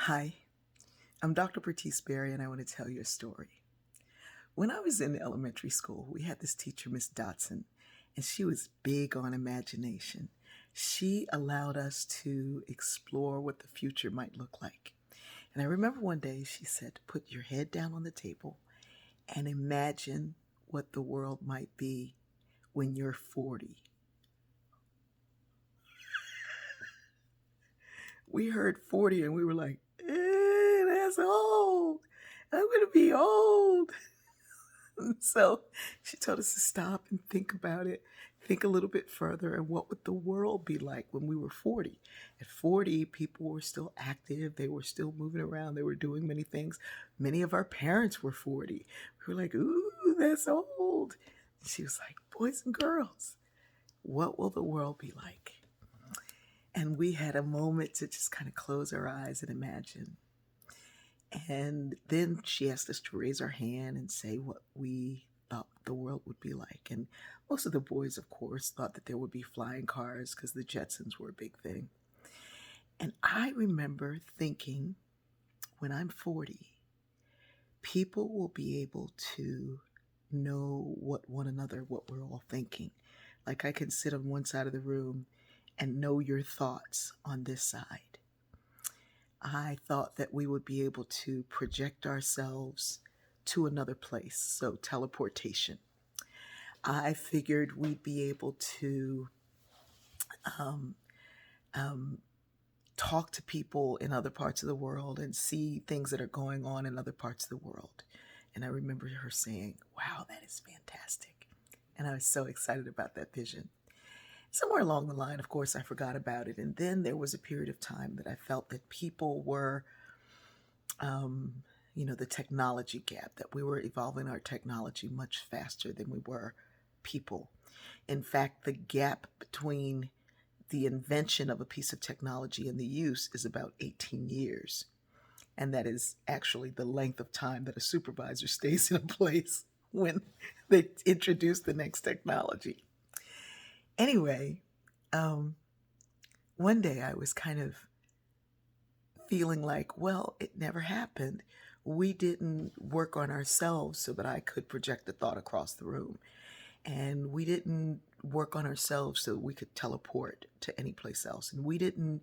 Hi, I'm Dr. Bertice Berry, and I want to tell you a story. When I was in elementary school, we had this teacher, Miss Dotson, and she was big on imagination. She allowed us to explore what the future might look like. And I remember one day she said, put your head down on the table and imagine what the world might be when you're 40. We heard 40 and we were like, that's old. I'm going to be old. So she told us to stop and think about it, think a little bit further, and what would the world be like when we were 40? At 40, people were still active, they were still moving around, they were doing many things. Many of our parents were 40. We were like, ooh, that's old. She was like, boys and girls, what will the world be like? And we had a moment to just kind of close our eyes and imagine. And then she asked us to raise our hand and say what we thought the world would be like. And most of the boys, of course, thought that there would be flying cars because the Jetsons were a big thing. And I remember thinking, when I'm 40, people will be able to know what one another, what we're all thinking. Like I can sit on one side of the room and know your thoughts on this side. I thought that we would be able to project ourselves to another place, so teleportation. I figured we'd be able to um, um, talk to people in other parts of the world and see things that are going on in other parts of the world. And I remember her saying, wow, that is fantastic. And I was so excited about that vision. Somewhere along the line, of course, I forgot about it. And then there was a period of time that I felt that people were um, the technology gap, that we were evolving our technology much faster than we were people. In fact, the gap between the invention of a piece of technology and the use is about 18 years. And that is actually the length of time that a supervisor stays in a place when they introduce the next technology. Anyway, um, one day I was kind of feeling like, well, it never happened. We didn't work on ourselves so that I could project a thought across the room. And we didn't work on ourselves so that we could teleport to any place else. And we didn't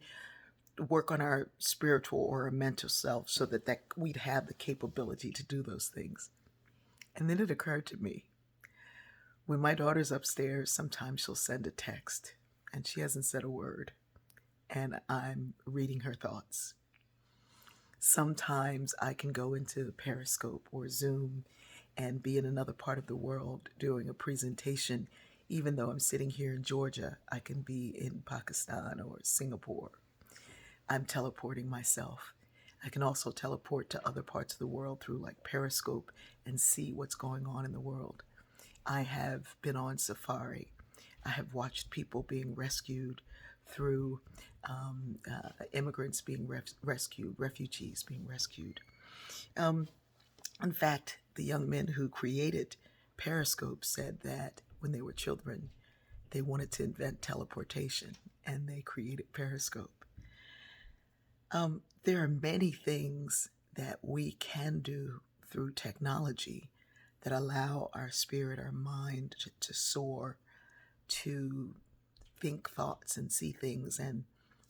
work on our spiritual or our mental self so that we'd have the capability to do those things. And then it occurred to me, when my daughter's upstairs, sometimes she'll send a text and she hasn't said a word, and I'm reading her thoughts. Sometimes I can go into Periscope or Zoom and be in another part of the world doing a presentation. Even though I'm sitting here in Georgia, I can be in Pakistan or Singapore. I'm teleporting myself. I can also teleport to other parts of the world through like Periscope and see what's going on in the world. I have been on safari. I have watched people being rescued through immigrants being rescued, refugees being rescued. Um, in fact, the young men who created Periscope said that when they were children, they wanted to invent teleportation and they created Periscope. There are many things that we can do through technology that allow our spirit, our mind to soar, to think thoughts and see things and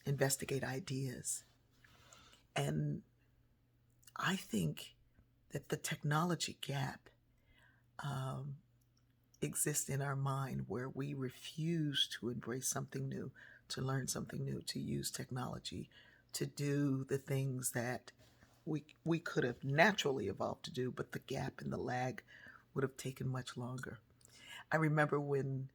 investigate ideas. And I think that the technology gap um, exists in our mind where we refuse to embrace something new, to learn something new, to use technology, to do the things that we could have naturally evolved to do, but the gap and the lag would have taken much longer. I remember when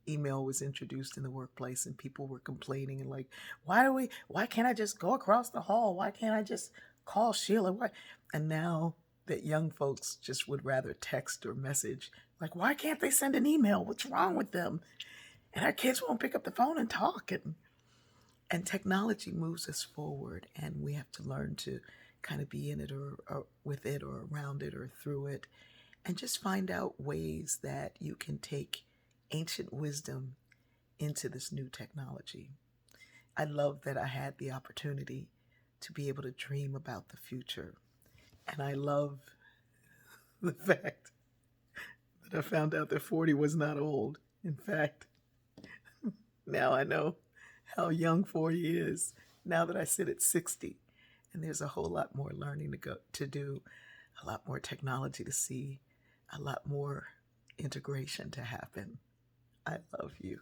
email was introduced in the workplace and people were complaining and like, why can't I just go across the hall? Why can't I just call Sheila? Why? And now that young folks just would rather text or message, like, why can't they send an email? What's wrong with them? And our kids won't pick up the phone and talk. And technology moves us forward, and we have to learn to kind of be in it or with it or around it or through it, and just find out ways that you can take ancient wisdom into this new technology. I love that I had the opportunity to be able to dream about the future. And I love the fact that I found out that 40 was not old. In fact, now I know how young 40 is, now that I sit at 60. And there's a whole lot more learning to do, a lot more technology to see, a lot more integration to happen. I love you.